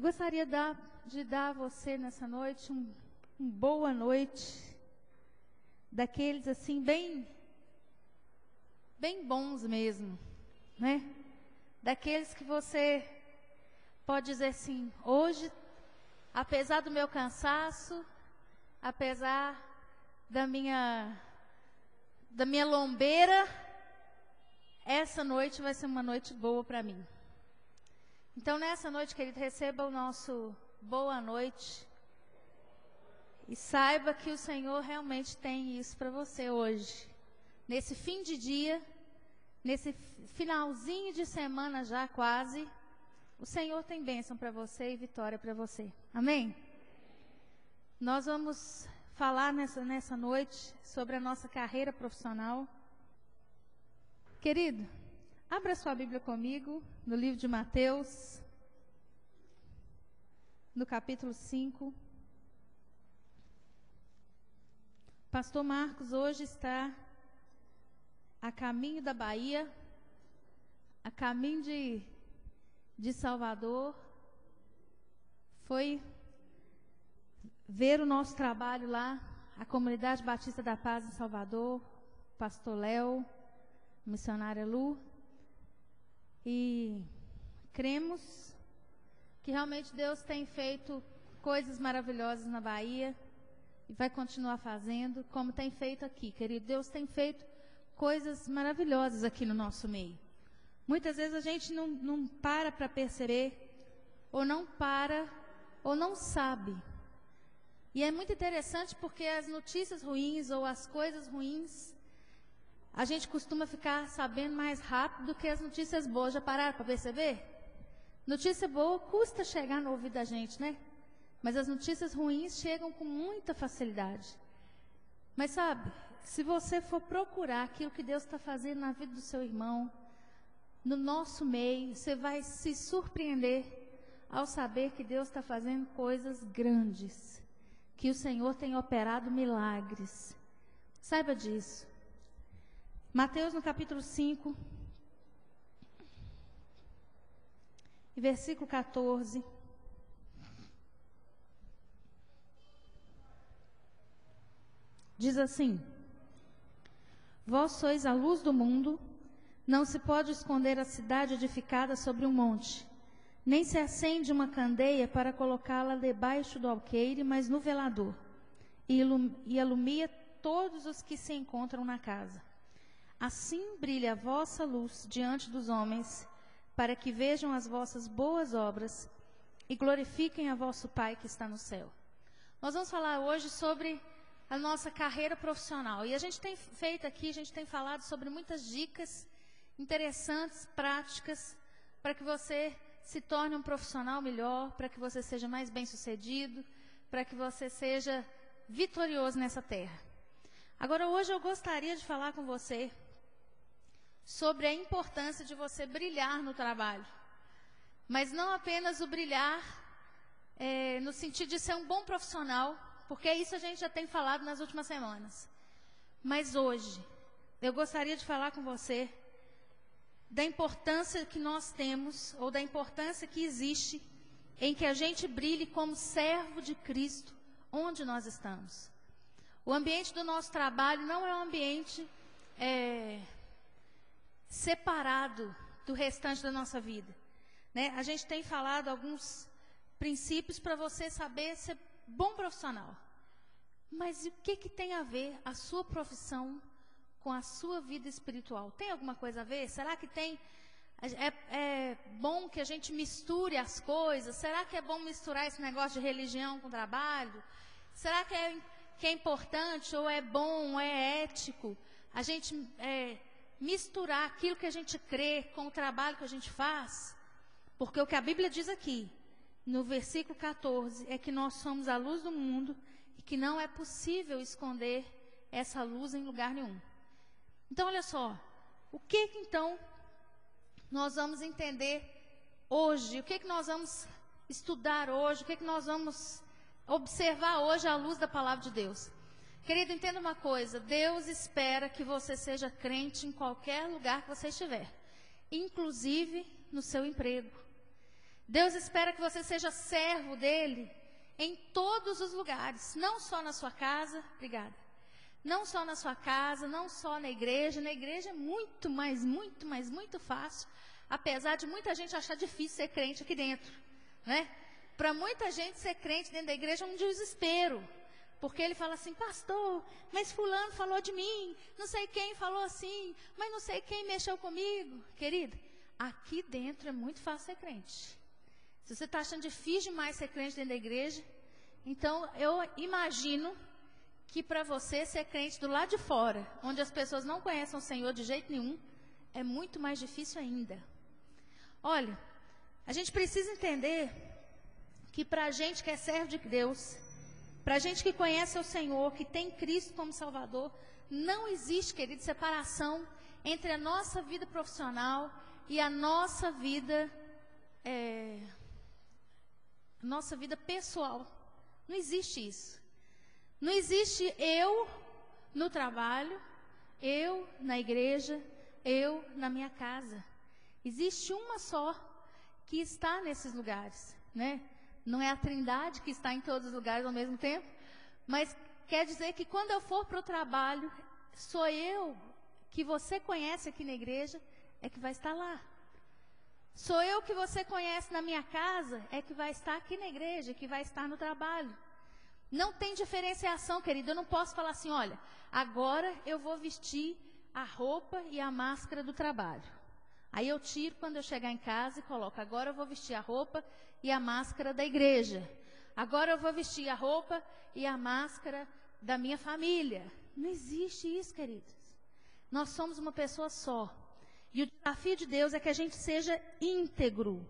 Eu gostaria de dar a você nessa noite um boa noite, daqueles assim, bem bons mesmo, né? Daqueles que você pode dizer assim, hoje, apesar do meu cansaço, apesar da minha lombeira, essa noite vai ser uma noite boa para mim. Então, nessa noite, querido, receba o nosso boa noite e saiba que o Senhor realmente tem isso para você hoje. Nesse fim de dia, nesse finalzinho de semana já quase, o Senhor tem bênção para você e vitória para você. Amém? Nós vamos falar nessa noite sobre a nossa carreira profissional. Querido, abra sua Bíblia comigo no livro de Mateus, no capítulo 5. Pastor Marcos hoje está a caminho da Bahia, a caminho de Salvador. Foi ver o nosso trabalho lá, a Comunidade Batista da Paz em Salvador, Pastor Léo, missionária Lu, e cremos que realmente Deus tem feito coisas maravilhosas na Bahia e vai continuar fazendo, como tem feito aqui, querido. Deus tem feito coisas maravilhosas aqui no nosso meio. Muitas vezes a gente não para perceber, ou não sabe. E é muito interessante porque as notícias ruins ou as coisas ruins, a gente costuma ficar sabendo mais rápido do que as notícias boas. Já pararam para perceber? Notícia boa custa chegar no ouvido da gente, né? Mas as notícias ruins chegam com muita facilidade. Mas sabe, se você for procurar aquilo que Deus está fazendo na vida do seu irmão, no nosso meio, você vai se surpreender ao saber que Deus está fazendo coisas grandes, que o Senhor tem operado milagres. Saiba disso. Mateus no capítulo 5, versículo 14. Diz assim: Vós sois a luz do mundo, não se pode esconder a cidade edificada sobre um monte, nem se acende uma candeia para colocá-la debaixo do alqueire, mas no velador, e alumia todos os que se encontram na casa. Assim brilha a vossa luz diante dos homens, para que vejam as vossas boas obras e glorifiquem a vosso Pai que está no céu. Nós vamos falar hoje sobre a nossa carreira profissional. E a gente tem feito aqui, a gente tem falado sobre muitas dicas interessantes, práticas, para que você se torne um profissional melhor, para que você seja mais bem-sucedido, para que você seja vitorioso nessa terra. Agora, hoje eu gostaria de falar com você sobre a importância de você brilhar no trabalho. Mas não apenas o brilhar no sentido de ser um bom profissional, porque isso a gente já tem falado nas últimas semanas. Mas hoje, eu gostaria de falar com você da importância que nós temos, ou da importância que existe em que a gente brilhe como servo de Cristo, onde nós estamos. O ambiente do nosso trabalho não é um ambiente separado do restante da nossa vida, né? A gente tem falado alguns princípios para você saber ser bom profissional. Mas o que tem a ver a sua profissão com a sua vida espiritual? Tem alguma coisa a ver? Será que tem? É bom que a gente misture as coisas? Será que é bom misturar esse negócio de religião com trabalho? Será que é importante, ou é bom, ou é ético a gente misturar aquilo que a gente crê com o trabalho que a gente faz? Porque o que a Bíblia diz aqui, no versículo 14, é que nós somos a luz do mundo e que não é possível esconder essa luz em lugar nenhum. Então, olha só, o que então nós vamos entender hoje? O que nós vamos estudar hoje? O que nós vamos observar hoje à luz da palavra de Deus? Querido, entenda uma coisa: Deus espera que você seja crente em qualquer lugar que você estiver, inclusive no seu emprego. Deus espera que você seja servo dele em todos os lugares, não só na sua casa, obrigada, não só na sua casa, não só na igreja é muito fácil, apesar de muita gente achar difícil ser crente aqui dentro, né? Para muita gente ser crente dentro da igreja é um desespero, porque ele fala assim, pastor, mas fulano falou de mim, não sei quem falou assim, mas não sei quem mexeu comigo. Querida, aqui dentro é muito fácil ser crente. Se você está achando difícil demais ser crente dentro da igreja, então eu imagino que para você ser crente do lado de fora, onde as pessoas não conhecem o Senhor de jeito nenhum, é muito mais difícil ainda. Olha, a gente precisa entender que para a gente que é servo de Deus, para a gente que conhece o Senhor, que tem Cristo como Salvador, não existe, querido, separação entre a nossa vida profissional e a nossa vida pessoal. Não existe isso. Não existe eu no trabalho, eu na igreja, eu na minha casa. Existe uma só que está nesses lugares, né? Não é a Trindade que está em todos os lugares ao mesmo tempo, mas quer dizer que quando eu for para o trabalho, sou eu que você conhece aqui na igreja, é que vai estar lá. Sou eu que você conhece na minha casa, é que vai estar aqui na igreja, que vai estar no trabalho. Não tem diferenciação, querido. Eu não posso falar assim, olha, agora eu vou vestir a roupa e a máscara do trabalho. Aí eu tiro quando eu chegar em casa e coloco, agora eu vou vestir a roupa e a máscara da igreja. Agora eu vou vestir a roupa e a máscara da minha família. Não existe isso, queridos. Nós somos uma pessoa só. E o desafio de Deus é que a gente seja íntegro,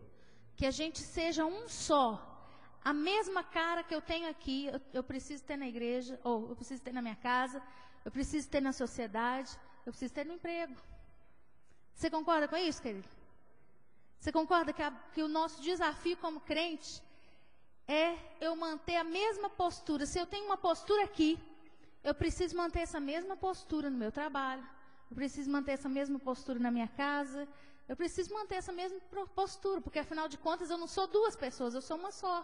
que a gente seja um só. A mesma cara que eu tenho aqui, eu preciso ter na igreja, ou eu preciso ter na minha casa, eu preciso ter na sociedade, eu preciso ter no emprego. Você concorda com isso, querido? Você concorda que o nosso desafio como crente é eu manter a mesma postura? Se eu tenho uma postura aqui, eu preciso manter essa mesma postura no meu trabalho, eu preciso manter essa mesma postura na minha casa, eu preciso manter essa mesma postura, porque afinal de contas eu não sou duas pessoas, eu sou uma só.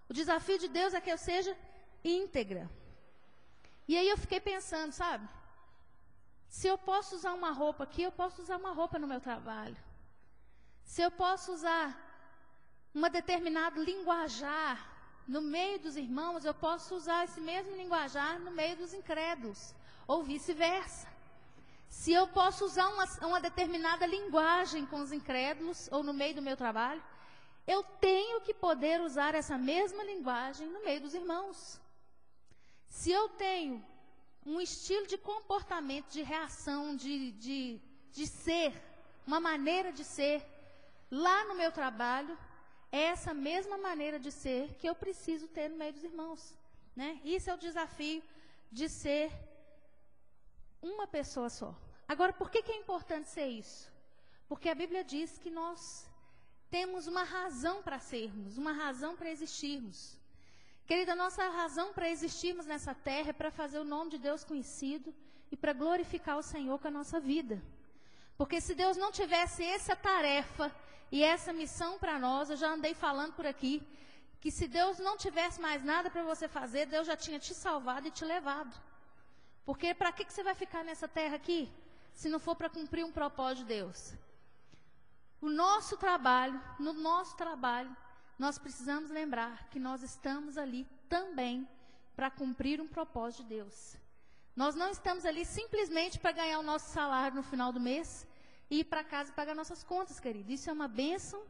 O desafio de Deus é que eu seja íntegra. E aí eu fiquei pensando, sabe? Se eu posso usar uma roupa aqui, eu posso usar uma roupa no meu trabalho. Se eu posso usar uma determinado linguajar no meio dos irmãos, eu posso usar esse mesmo linguajar no meio dos incrédulos, ou vice-versa. Se eu posso usar uma determinada linguagem com os incrédulos, ou no meio do meu trabalho, eu tenho que poder usar essa mesma linguagem no meio dos irmãos. Se eu tenho um estilo de comportamento, de reação, de ser, uma maneira de ser, lá no meu trabalho, é essa mesma maneira de ser que eu preciso ter no meio dos irmãos, né? Isso é o desafio de ser uma pessoa só. Agora, por que é importante ser isso? Porque a Bíblia diz que nós temos uma razão para sermos, uma razão para existirmos. Querida, nossa razão para existirmos nessa terra é para fazer o nome de Deus conhecido e para glorificar o Senhor com a nossa vida. Porque se Deus não tivesse essa tarefa e essa missão para nós, eu já andei falando por aqui, que se Deus não tivesse mais nada para você fazer, Deus já tinha te salvado e te levado. Porque para que você vai ficar nessa terra aqui, se não for para cumprir um propósito de Deus? No nosso trabalho, nós precisamos lembrar que nós estamos ali também para cumprir um propósito de Deus. Nós não estamos ali simplesmente para ganhar o nosso salário no final do mês e ir para casa e pagar nossas contas, querido. Isso é uma bênção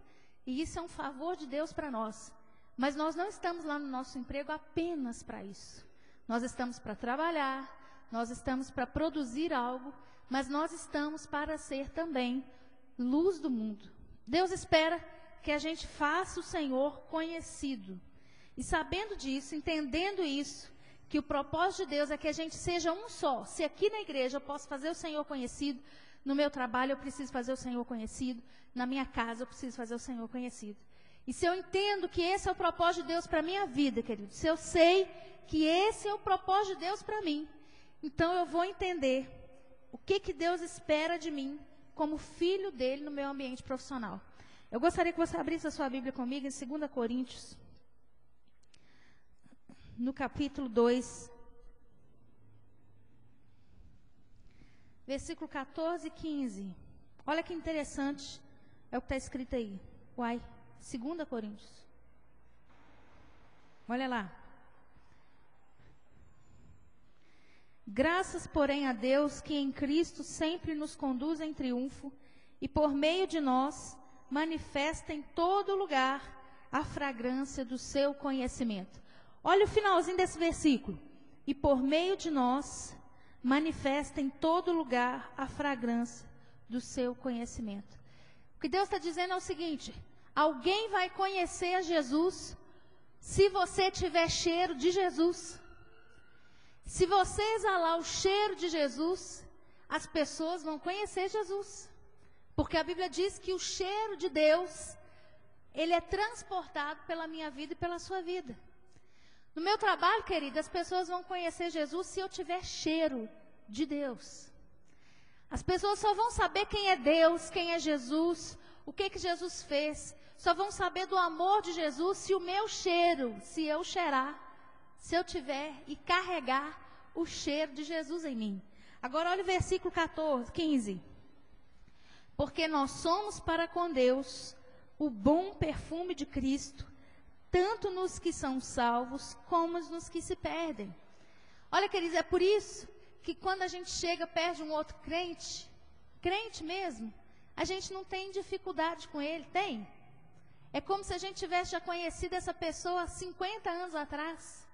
e isso é um favor de Deus para nós. Mas nós não estamos lá no nosso emprego apenas para isso. Nós estamos para trabalhar, nós estamos para produzir algo, mas nós estamos para ser também luz do mundo. Deus espera que a gente faça o Senhor conhecido. E sabendo disso, entendendo isso, que o propósito de Deus é que a gente seja um só. Se aqui na igreja eu posso fazer o Senhor conhecido, no meu trabalho eu preciso fazer o Senhor conhecido, na minha casa eu preciso fazer o Senhor conhecido. E se eu entendo que esse é o propósito de Deus para a minha vida, querido, se eu sei que esse é o propósito de Deus para mim, então eu vou entender o que Deus espera de mim como filho dele no meu ambiente profissional. Eu gostaria que você abrisse a sua Bíblia comigo em 2 Coríntios, no capítulo 2, versículo 14 e 15. Olha que interessante, é o que está escrito aí. Uai, 2 Coríntios. Olha lá. Graças, porém, a Deus que em Cristo sempre nos conduz em triunfo e por meio de nós manifesta em todo lugar a fragrância do seu conhecimento. Olha o finalzinho desse versículo. E por meio de nós manifesta em todo lugar a fragrância do seu conhecimento. O que Deus está dizendo é o seguinte: alguém vai conhecer a Jesus se você tiver cheiro de Jesus. Se você exalar o cheiro de Jesus, as pessoas vão conhecer Jesus. Porque a Bíblia diz que o cheiro de Deus, ele é transportado pela minha vida e pela sua vida. No meu trabalho, querida, as pessoas vão conhecer Jesus se eu tiver cheiro de Deus. As pessoas só vão saber quem é Deus, quem é Jesus, o que Jesus fez. Só vão saber do amor de Jesus se o meu cheiro, se eu cheirar, se eu tiver e carregar o cheiro de Jesus em mim. Agora olha o versículo 15. Porque nós somos para com Deus o bom perfume de Cristo, tanto nos que são salvos, como nos que se perdem. Olha, queridos, é por isso que quando a gente chega perto de um outro crente, crente mesmo, a gente não tem dificuldade com ele, tem? É como se a gente tivesse já conhecido essa pessoa há 50 anos atrás.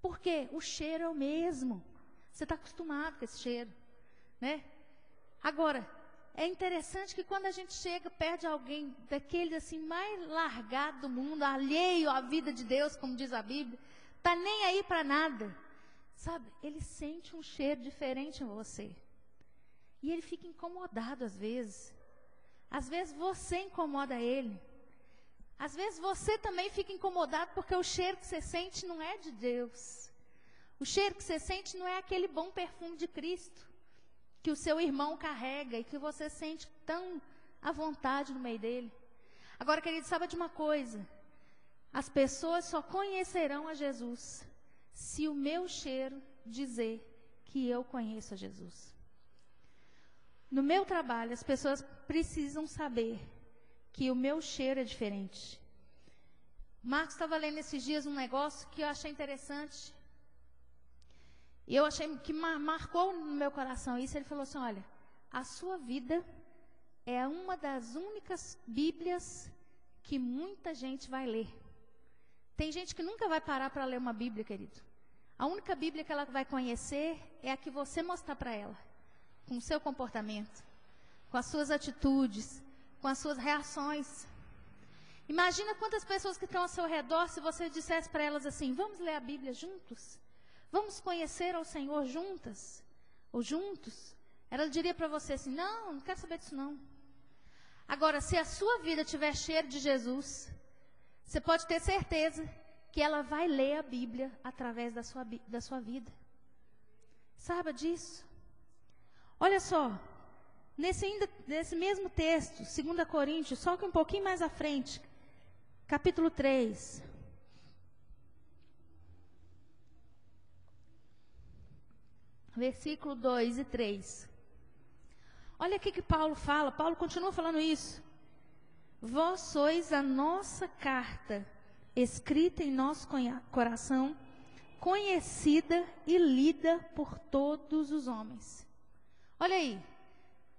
Por quê? O cheiro é o mesmo. Você está acostumado com esse cheiro, né? Agora, é interessante que quando a gente chega perto de alguém daquele assim mais largado do mundo, alheio à vida de Deus, como diz a Bíblia, tá nem aí para nada, sabe? Ele sente um cheiro diferente em você. E ele fica incomodado às vezes. Às vezes você incomoda ele. Às vezes você também fica incomodado porque o cheiro que você sente não é de Deus. O cheiro que você sente não é aquele bom perfume de Cristo que o seu irmão carrega e que você sente tão à vontade no meio dele. Agora, querido, sabe de uma coisa? As pessoas só conhecerão a Jesus se o meu cheiro dizer que eu conheço a Jesus. No meu trabalho, as pessoas precisam saber que o meu cheiro é diferente. Marcos estava lendo esses dias um negócio que eu achei interessante. E eu achei que marcou no meu coração isso. Ele falou assim: olha, a sua vida é uma das únicas Bíblias que muita gente vai ler. Tem gente que nunca vai parar para ler uma Bíblia, querido. A única Bíblia que ela vai conhecer é a que você mostrar para ela, com o seu comportamento, com as suas atitudes, com as suas reações. Imagina quantas pessoas que estão ao seu redor, se você dissesse para elas assim: vamos ler a Bíblia juntos? Vamos conhecer ao Senhor juntas? Ou juntos? Ela diria para você assim: não quero saber disso não. Agora, se a sua vida tiver cheiro de Jesus, você pode ter certeza que ela vai ler a Bíblia através da sua vida. Saiba disso. Olha só, nesse mesmo texto, 2 Coríntios, só que um pouquinho mais à frente, capítulo 3. Versículo 2 e 3. Olha aqui que Paulo fala. Paulo continua falando isso. Vós sois a nossa carta, escrita em nosso coração, conhecida e lida por todos os homens. Olha aí.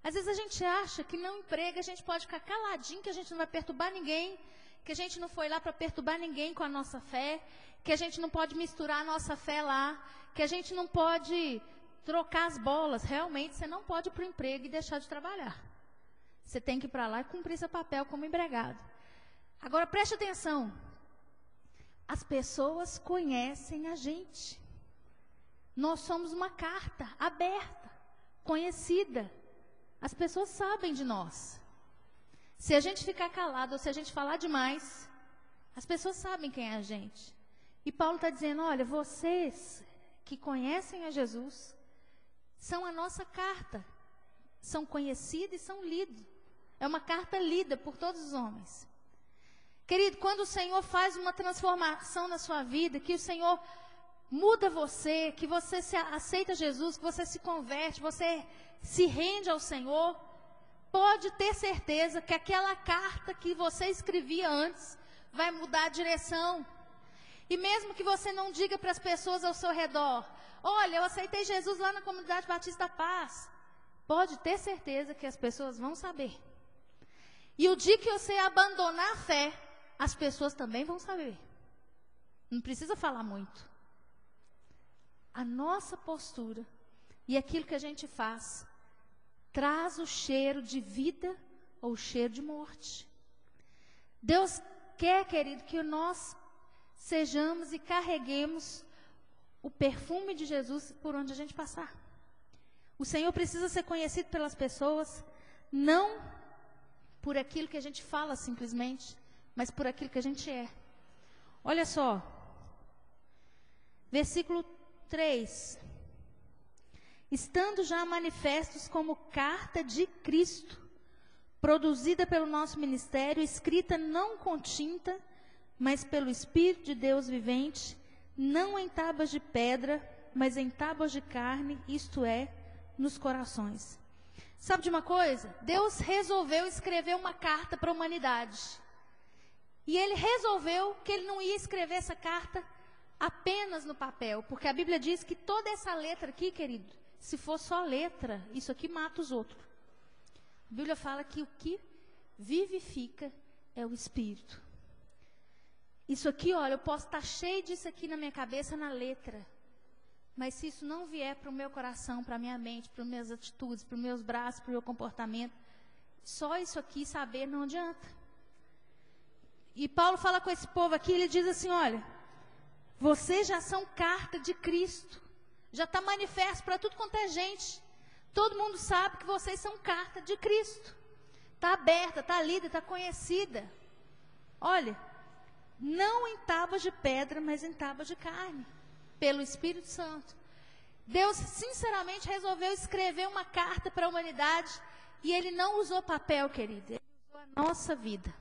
Às vezes a gente acha que no emprego a gente pode ficar caladinho, que a gente não vai perturbar ninguém, que a gente não foi lá para perturbar ninguém com a nossa fé, que a gente não pode misturar a nossa fé lá, que a gente não pode trocar as bolas. Realmente, você não pode ir para o emprego e deixar de trabalhar. Você tem que ir para lá e cumprir seu papel como empregado. Agora, preste atenção. As pessoas conhecem a gente. Nós somos uma carta aberta, conhecida. As pessoas sabem de nós. Se a gente ficar calado ou se a gente falar demais, as pessoas sabem quem é a gente. E Paulo está dizendo: olha, vocês que conhecem a Jesus são a nossa carta, são conhecidos e são lidos. É uma carta lida por todos os homens. Querido, quando o Senhor faz uma transformação na sua vida, que o Senhor muda você, que você aceita Jesus, que você se converte, você se rende ao Senhor, pode ter certeza que aquela carta que você escrevia antes vai mudar a direção. E mesmo que você não diga para as pessoas ao seu redor, olha, eu aceitei Jesus lá na Comunidade Batista da Paz, pode ter certeza que as pessoas vão saber. E o dia que você abandonar a fé, as pessoas também vão saber. Não precisa falar muito. A nossa postura e aquilo que a gente faz traz o cheiro de vida ou o cheiro de morte. Deus quer, querido, que nós sejamos e carreguemos o perfume de Jesus por onde a gente passar. O Senhor precisa ser conhecido pelas pessoas, não por aquilo que a gente fala simplesmente, mas por aquilo que a gente é. Olha só, versículo 3. Estando já manifestos como carta de Cristo, produzida pelo nosso ministério, escrita não com tinta, mas pelo Espírito de Deus vivente, não em tábuas de pedra, mas em tábuas de carne, isto é, nos corações. Sabe de uma coisa? Deus resolveu escrever uma carta para a humanidade. E Ele resolveu que Ele não ia escrever essa carta apenas no papel, porque a Bíblia diz que toda essa letra aqui, querido, se for só letra, isso aqui mata os outros. A Bíblia fala que o que vivifica é o Espírito. Isso aqui, olha, eu posso estar cheio disso aqui na minha cabeça, na letra. Mas se isso não vier para o meu coração, para a minha mente, para as minhas atitudes, para os meus braços, para o meu comportamento, só isso aqui saber não adianta. E Paulo fala com esse povo aqui, ele diz assim, olha, vocês já são carta de Cristo. Já está manifesto para tudo quanto é gente. Todo mundo sabe que vocês são carta de Cristo. Está aberta, está lida, está conhecida. Olha, não em tábuas de pedra, mas em tábuas de carne, pelo Espírito Santo. Deus, sinceramente, resolveu escrever uma carta para a humanidade e Ele não usou papel, querido. Ele usou a nossa vida.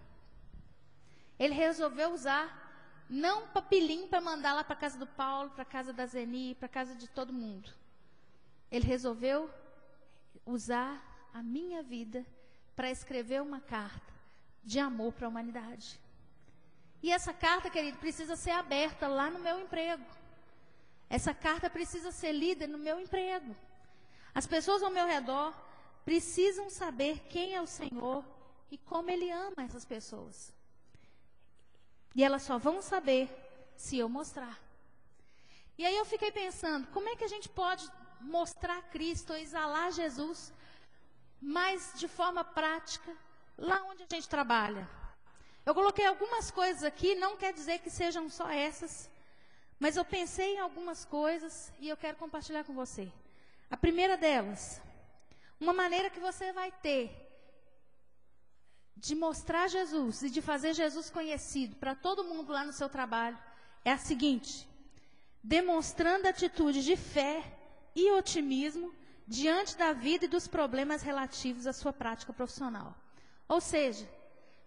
Ele resolveu usar não um papelinho para mandar lá para a casa do Paulo, para a casa da Zeni, para a casa de todo mundo. Ele resolveu usar a minha vida para escrever uma carta de amor para a humanidade. E essa carta, querido, precisa ser aberta lá no meu emprego. Essa carta precisa ser lida no meu emprego. As pessoas ao meu redor precisam saber quem é o Senhor e como Ele ama essas pessoas. E elas só vão saber se eu mostrar. E aí eu fiquei pensando, como é que a gente pode mostrar Cristo, ou exalar Jesus, mas de forma prática, lá onde a gente trabalha? Eu coloquei algumas coisas aqui, não quer dizer que sejam só essas, mas eu pensei em algumas coisas e eu quero compartilhar com você. A primeira delas, uma maneira que você vai ter de mostrar Jesus e de fazer Jesus conhecido para todo mundo lá no seu trabalho é a seguinte: demonstrando atitudes de fé e otimismo diante da vida e dos problemas relativos à sua prática profissional. Ou seja,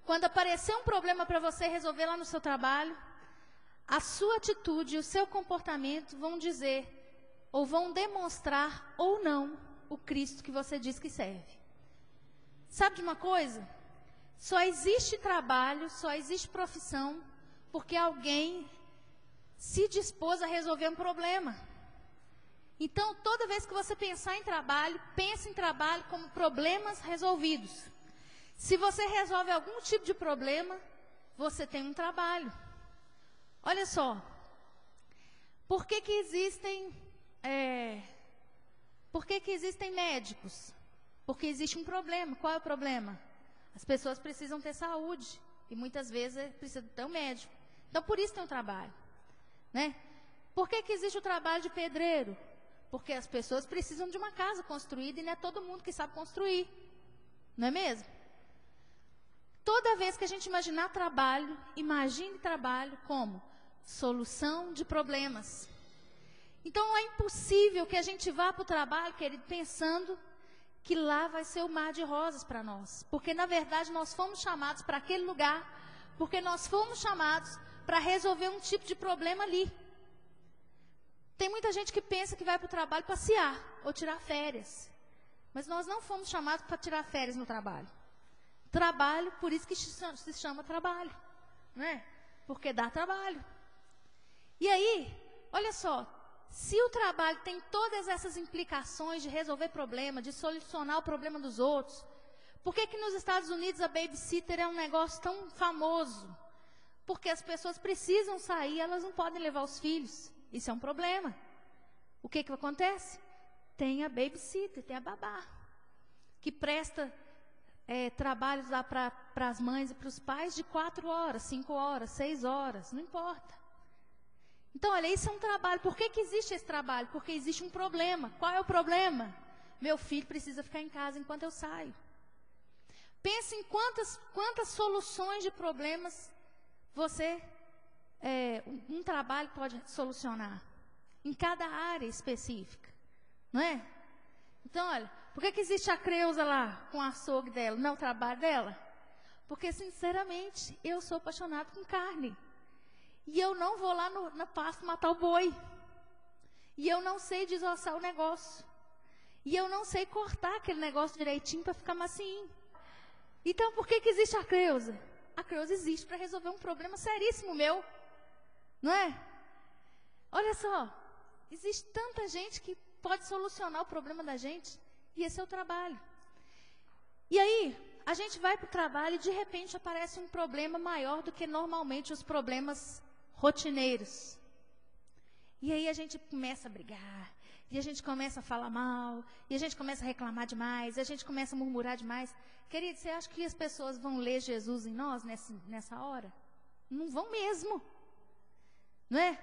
quando aparecer um problema para você resolver lá no seu trabalho, a sua atitude e o seu comportamento vão dizer, ou vão demonstrar ou não, o Cristo que você diz que serve. Sabe de uma coisa? Só existe trabalho, só existe profissão, porque alguém se dispôs a resolver um problema. Então, toda vez que você pensar em trabalho, pense em trabalho como problemas resolvidos. Se você resolve algum tipo de problema, você tem um trabalho. Olha só, por que existem médicos? Porque existe um problema. Qual é o problema? As pessoas precisam ter saúde e muitas vezes precisam ter um médico. Então, por isso tem um trabalho, né? Por que existe o trabalho de pedreiro? Porque as pessoas precisam de uma casa construída e não é todo mundo que sabe construir, não é mesmo? Toda vez que a gente imaginar trabalho, imagine trabalho como solução de problemas. Então, é impossível que a gente vá para o trabalho, querido, pensando que lá vai ser o mar de rosas para nós. Porque, na verdade, nós fomos chamados para aquele lugar, porque nós fomos chamados para resolver um tipo de problema ali. Tem muita gente que pensa que vai para o trabalho passear ou tirar férias. Mas nós não fomos chamados para tirar férias no trabalho. Trabalho, por isso que se chama trabalho, né? Porque dá trabalho. E aí, olha só, se o trabalho tem todas essas implicações de resolver problema, de solucionar o problema dos outros, por que que nos Estados Unidos a babysitter é um negócio tão famoso? Porque as pessoas precisam sair, elas não podem levar os filhos. Isso é um problema. O que que acontece? Tem a babysitter, tem a babá, que presta trabalhos lá para as mães e para os pais de 4 horas, 5 horas, 6 horas, não importa. Então, olha, isso é um trabalho. Por que que existe esse trabalho? Porque existe um problema. Qual é o problema? Meu filho precisa ficar em casa enquanto eu saio. Pense em quantas soluções de problemas um trabalho pode solucionar. Em cada área específica. Não é? Então, olha, por que que existe a Creuza lá com o açougue dela? Não é o trabalho dela? Porque, sinceramente, eu sou apaixonada com carne. E eu não vou lá na pasto matar o boi. E eu não sei desossar o negócio. E eu não sei cortar aquele negócio direitinho para ficar macinho. Então, por que que existe a Creuza? A Creuza existe para resolver um problema seríssimo meu. Não é? Olha só, existe tanta gente que pode solucionar o problema da gente. E esse é o trabalho. E aí, a gente vai para o trabalho e de repente aparece um problema maior do que normalmente os problemas rotineiros. E aí a gente começa a brigar, e a gente começa a falar mal, e a gente começa a reclamar demais, e a gente começa a murmurar demais. Querido, você acha que as pessoas vão ler Jesus em nós nessa hora? Não vão mesmo. Não é?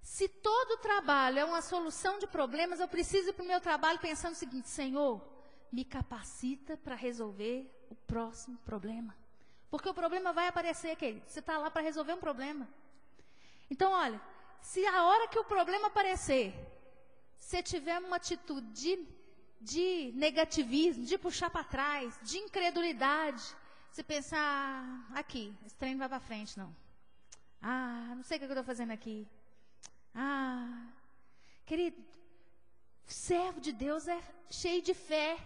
Se todo trabalho é uma solução de problemas, eu preciso ir para o meu trabalho pensando o seguinte: Senhor, me capacita para resolver o próximo problema. Porque o problema vai aparecer, querido. Você está lá para resolver um problema. Então, olha, se a hora que o problema aparecer, você tiver uma atitude de negativismo, de puxar para trás, de incredulidade, você pensar, aqui, esse trem não vai para frente, não. Não sei o que eu estou fazendo aqui. Querido, servo de Deus é cheio de fé.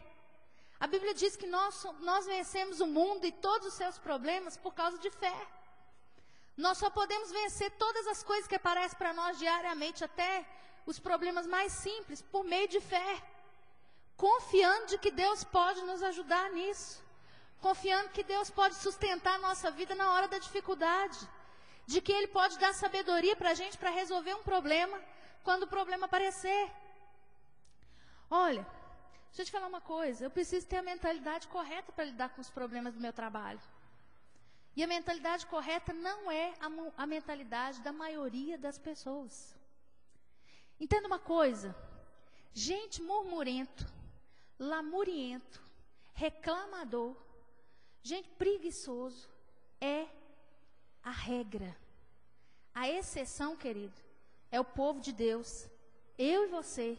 A Bíblia diz que nós vencemos o mundo e todos os seus problemas por causa de fé. Nós só podemos vencer todas as coisas que aparecem para nós diariamente, até os problemas mais simples, por meio de fé. Confiando de que Deus pode nos ajudar nisso. Confiando que Deus pode sustentar a nossa vida na hora da dificuldade. De que Ele pode dar sabedoria para a gente para resolver um problema quando o problema aparecer. Olha, deixa eu te falar uma coisa. Eu preciso ter a mentalidade correta para lidar com os problemas do meu trabalho. E a mentalidade correta não é a mentalidade da maioria das pessoas. Entenda uma coisa. Gente murmurento, lamuriento, reclamador, gente preguiçoso é a regra. A exceção, querido, é o povo de Deus, eu e você,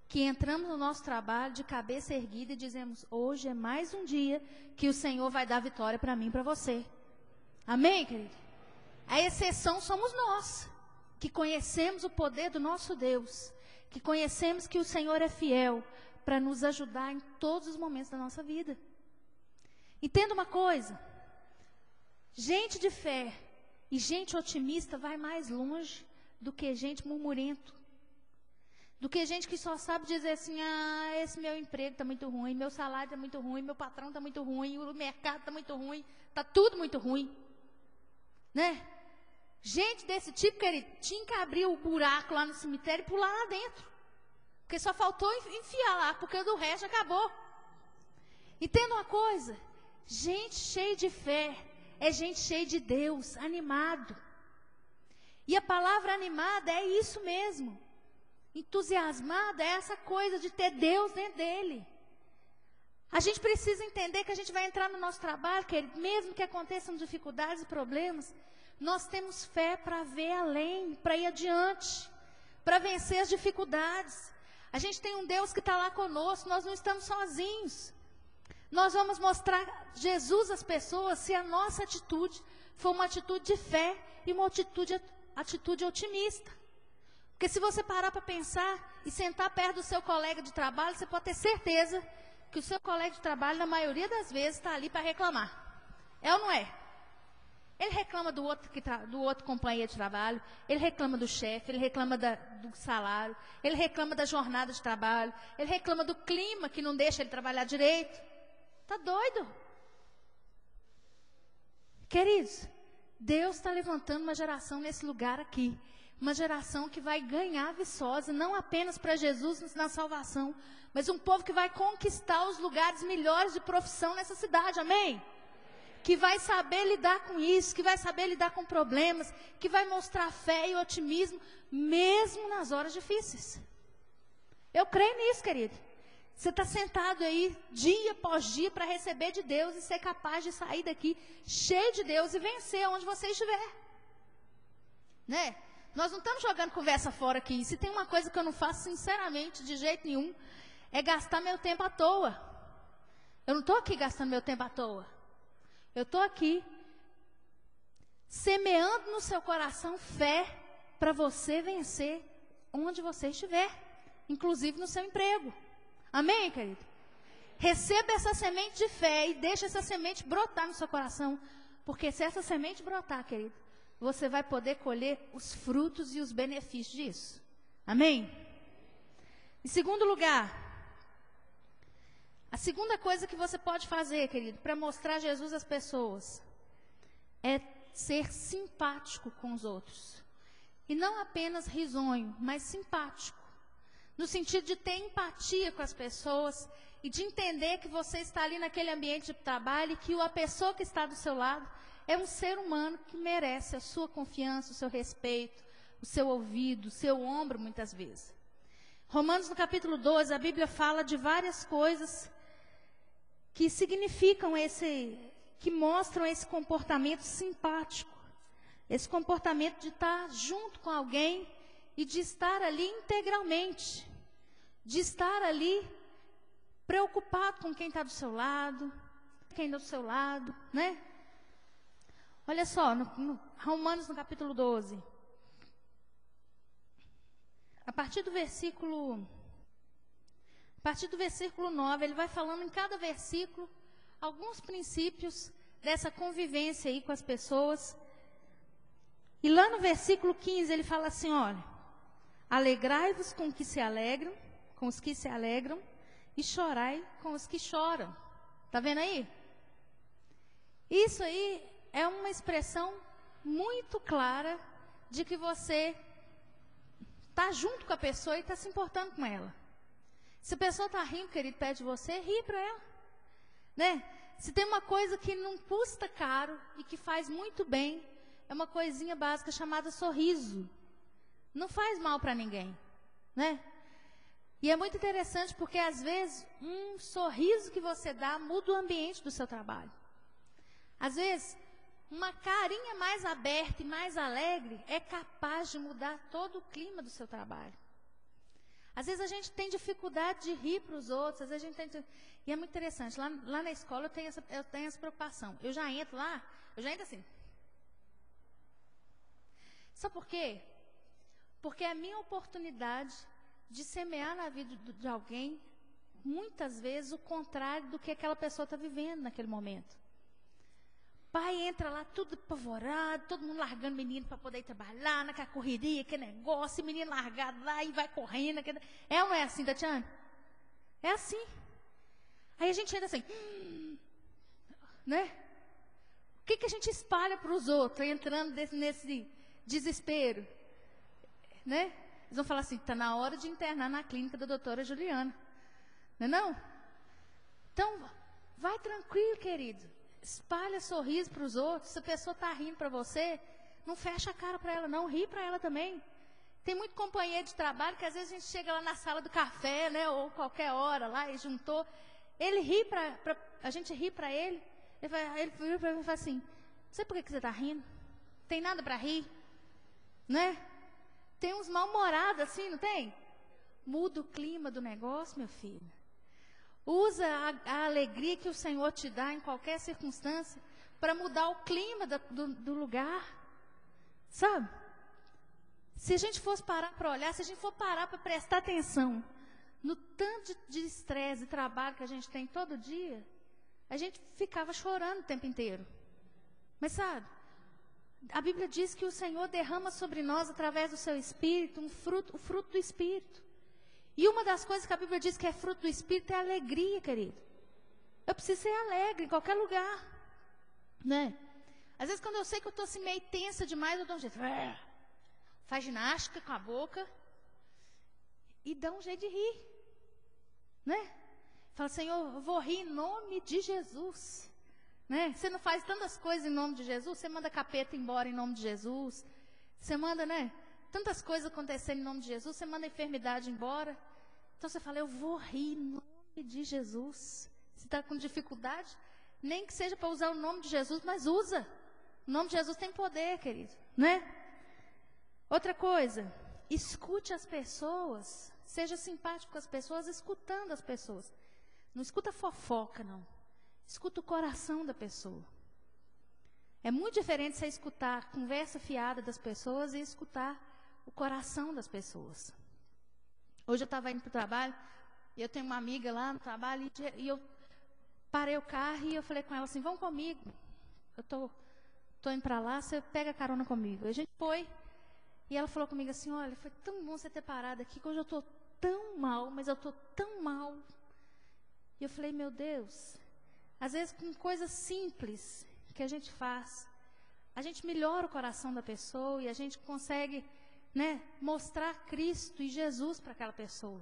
que entramos no nosso trabalho de cabeça erguida e dizemos: hoje é mais um dia que o Senhor vai dar vitória para mim e para você. Amém, querido? A exceção somos nós, que conhecemos o poder do nosso Deus, que conhecemos que o Senhor é fiel para nos ajudar em todos os momentos da nossa vida. Entenda uma coisa: gente de fé e gente otimista vai mais longe do que gente murmurento. Do que gente que só sabe dizer assim: esse meu emprego está muito ruim, meu salário está muito ruim, meu patrão está muito ruim, o mercado está muito ruim, está tudo muito ruim. Né? Gente desse tipo, querido, tinha que abrir o buraco lá no cemitério e pular lá dentro. Porque só faltou enfiar lá, porque do resto acabou. Entenda uma coisa: gente cheia de fé é gente cheia de Deus, animado. E a palavra animada é isso mesmo. Entusiasmado é essa coisa de ter Deus dentro dele. A gente precisa entender que a gente vai entrar no nosso trabalho, querido, mesmo que aconteçam dificuldades e problemas, nós temos fé para ver além, para ir adiante, para vencer as dificuldades. A gente tem um Deus que está lá conosco, nós não estamos sozinhos. Nós vamos mostrar Jesus às pessoas se a nossa atitude for uma atitude de fé e uma atitude otimista. Porque se você parar para pensar e sentar perto do seu colega de trabalho, você pode ter certeza que o seu colega de trabalho, na maioria das vezes, está ali para reclamar. É ou não é? Ele reclama do outro companheiro de trabalho, ele reclama do chefe, ele reclama do salário, ele reclama da jornada de trabalho, ele reclama do clima que não deixa ele trabalhar direito. Está doido? Queridos, Deus está levantando uma geração nesse lugar aqui. Uma geração que vai ganhar viçosa, não apenas para Jesus na salvação, mas um povo que vai conquistar os lugares melhores de profissão nessa cidade, amém? Que vai saber lidar com isso, que vai saber lidar com problemas, que vai mostrar fé e otimismo, mesmo nas horas difíceis. Eu creio nisso, querido. Você está sentado aí, dia após dia, para receber de Deus e ser capaz de sair daqui cheio de Deus e vencer onde você estiver. Né? Nós não estamos jogando conversa fora aqui. Se tem uma coisa que eu não faço, sinceramente, de jeito nenhum, é gastar meu tempo à toa. Eu não estou aqui gastando meu tempo à toa. Eu estou aqui semeando no seu coração fé para você vencer onde você estiver, inclusive no seu emprego. Amém, querido? Receba essa semente de fé e deixe essa semente brotar no seu coração, porque se essa semente brotar, querido, você vai poder colher os frutos e os benefícios disso. Amém? Em segundo lugar, a segunda coisa que você pode fazer, querido, para mostrar Jesus às pessoas, é ser simpático com os outros. E não apenas risonho, mas simpático. No sentido de ter empatia com as pessoas e de entender que você está ali naquele ambiente de trabalho e que a pessoa que está do seu lado é um ser humano que merece a sua confiança, o seu respeito, o seu ouvido, o seu ombro, muitas vezes. Romanos, no capítulo 12, a Bíblia fala de várias coisas que significam que mostram esse comportamento simpático, esse comportamento de estar junto com alguém e de estar ali integralmente, de estar ali preocupado com quem está do seu lado, né? Olha só, no Romanos, no capítulo 12, a partir do versículo 9, ele vai falando em cada versículo alguns princípios dessa convivência aí com as pessoas. E lá no versículo 15 ele fala assim, olha, alegrai-vos com os que se alegram, e chorai com os que choram. Está vendo aí? Isso aí é uma expressão muito clara de que você está junto com a pessoa e está se importando com ela. Se a pessoa está rindo, querido, perto de você, ri para ela. Né? Se tem uma coisa que não custa caro e que faz muito bem, é uma coisinha básica chamada sorriso. Não faz mal para ninguém. Né? E é muito interessante porque, às vezes, um sorriso que você dá muda o ambiente do seu trabalho. Às vezes, uma carinha mais aberta e mais alegre é capaz de mudar todo o clima do seu trabalho. Às vezes a gente tem dificuldade de rir para os outros, às vezes a gente tem... E é muito interessante, lá na escola eu tenho essa preocupação. Eu já entro lá, assim. Sabe por quê? Porque é a minha oportunidade de semear na vida de alguém, muitas vezes, o contrário do que aquela pessoa está vivendo naquele momento. Pai entra lá tudo apavorado, todo mundo largando menino para poder ir trabalhar, naquela correria, aquele negócio, menino largado lá e vai correndo. É ou não é assim, Tatiana? É assim. Aí a gente entra assim, né? O que a gente espalha para os outros, entrando nesse desespero? Né? Eles vão falar assim, está na hora de internar na clínica da doutora Juliana. Não é não? Então, vai tranquilo, querido. Espalha sorriso para os outros. Se a pessoa está rindo para você, não fecha a cara para ela, não. Ri para ela também. Tem muito companheiro de trabalho que às vezes a gente chega lá na sala do café, né, ou qualquer hora lá e juntou. Ele ri a gente ri para ele. Ele vira para mim e fala assim, não sei por que você está rindo. Tem nada para rir. Né? Tem uns mal-humorados assim, não tem? muda o clima do negócio, meu filho. Usa a alegria que o Senhor te dá em qualquer circunstância para mudar o clima do lugar. Sabe? Se a gente fosse parar para olhar, se a gente for parar para prestar atenção no tanto de estresse e trabalho que a gente tem todo dia, a gente ficava chorando o tempo inteiro. Mas sabe, a Bíblia diz que o Senhor derrama sobre nós, através do seu Espírito, o fruto do Espírito. E uma das coisas que a Bíblia diz que é fruto do Espírito é a alegria, querido. Eu preciso ser alegre em qualquer lugar, né? Às vezes quando eu sei que eu estou assim meio tensa demais, eu dou um jeito. Faz ginástica com a boca e dá um jeito de rir, né? Fala, Senhor, eu vou rir em nome de Jesus, né? Você não faz tantas coisas em nome de Jesus, você manda capeta embora em nome de Jesus, você manda, né? Tantas coisas acontecendo em nome de Jesus, você manda a enfermidade embora. Então você fala, eu vou rir em nome de Jesus. Se está com dificuldade, nem que seja para usar o nome de Jesus, mas usa. O nome de Jesus tem poder, querido, né? Outra coisa, escute as pessoas, seja simpático com as pessoas, escutando as pessoas. Não escuta fofoca, não. Escuta o coração da pessoa. É muito diferente você escutar a conversa fiada das pessoas e escutar o coração das pessoas. Hoje eu estava indo para o trabalho, e eu tenho uma amiga lá no trabalho, e eu parei o carro e eu falei com ela assim, vamos comigo. Eu tô indo para lá, você pega carona comigo. A gente foi, e ela falou comigo assim, olha, foi tão bom você ter parado aqui, que hoje eu estou tão mal, mas eu estou tão mal. E eu falei, meu Deus, às vezes com coisas simples que a gente faz, a gente melhora o coração da pessoa e a gente consegue, né, mostrar Cristo e Jesus para aquela pessoa.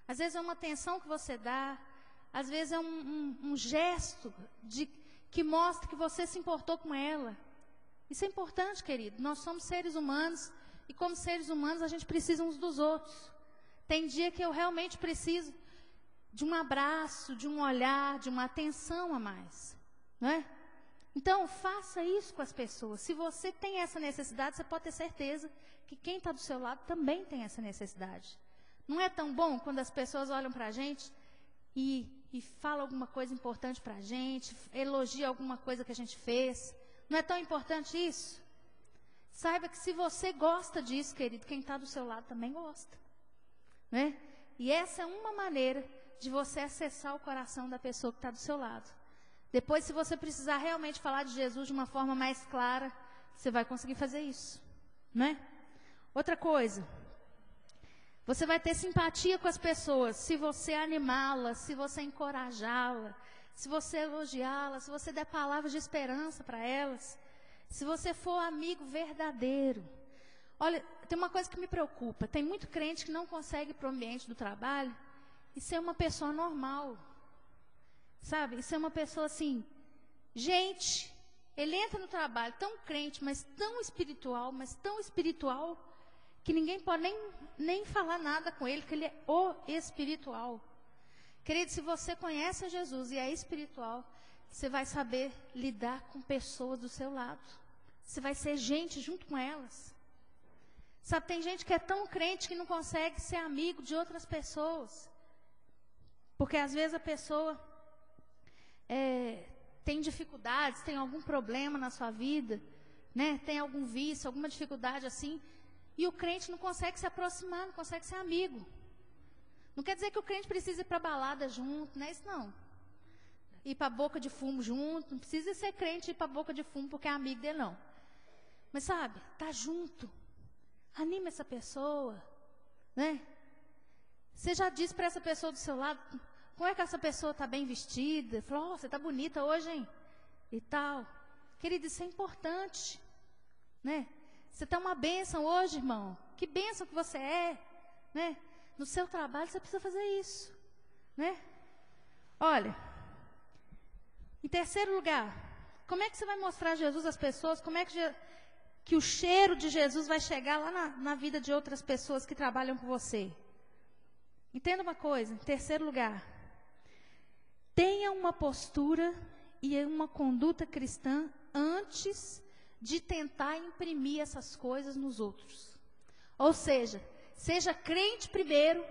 Às vezes é uma atenção que você dá, às vezes é um gesto que mostra que você se importou com ela. Isso é importante, querido. Nós somos seres humanos e como seres humanos a gente precisa uns dos outros. Tem dia que eu realmente preciso de um abraço, de um olhar, de uma atenção a mais, não é? Então, faça isso com as pessoas. Se você tem essa necessidade, você pode ter certeza que quem está do seu lado também tem essa necessidade. Não é tão bom quando as pessoas olham para a gente e falam alguma coisa importante para a gente, elogiam alguma coisa que a gente fez. Não é tão importante isso? Saiba que se você gosta disso, querido, quem está do seu lado também gosta, né? E essa é uma maneira de você acessar o coração da pessoa que está do seu lado. Depois, se você precisar realmente falar de Jesus de uma forma mais clara, você vai conseguir fazer isso, né? Outra coisa, você vai ter simpatia com as pessoas se você animá-las, se você encorajá-las, se você elogiá-las, se você der palavras de esperança para elas, se você for amigo verdadeiro. Olha, tem uma coisa que me preocupa, tem muito crente que não consegue ir para o ambiente do trabalho e ser uma pessoa normal, sabe? E ser uma pessoa assim, gente, ele entra no trabalho tão crente, mas tão espiritual, que ninguém pode nem falar nada com ele, que ele é o espiritual. Querido, se você conhece a Jesus e é espiritual, você vai saber lidar com pessoas do seu lado. Você vai ser gente junto com elas. Sabe, tem gente que é tão crente que não consegue ser amigo de outras pessoas. Porque às vezes a pessoa tem dificuldades, tem algum problema na sua vida, né? Tem algum vício, alguma dificuldade assim, e o crente não consegue se aproximar, não consegue ser amigo. Não quer dizer que o crente precisa ir para a balada junto, não é isso não. Ir para a boca de fumo junto, não precisa ser crente e ir para a boca de fumo porque é amigo dele não. Mas sabe, tá junto, anima essa pessoa, né? Você já disse para essa pessoa do seu lado, como é que essa pessoa está bem vestida? Falou, você está bonita hoje, hein? E tal. Querido, isso é importante, né? Você está uma bênção hoje, irmão. Que bênção que você é, né? No seu trabalho você precisa fazer isso, né? Olha, em terceiro lugar, como é que você vai mostrar Jesus às pessoas? Como é que o cheiro de Jesus vai chegar lá na vida de outras pessoas que trabalham com você? Entenda uma coisa, em terceiro lugar, tenha uma postura e uma conduta cristã antes de tentar imprimir essas coisas nos outros. Ou seja crente primeiro,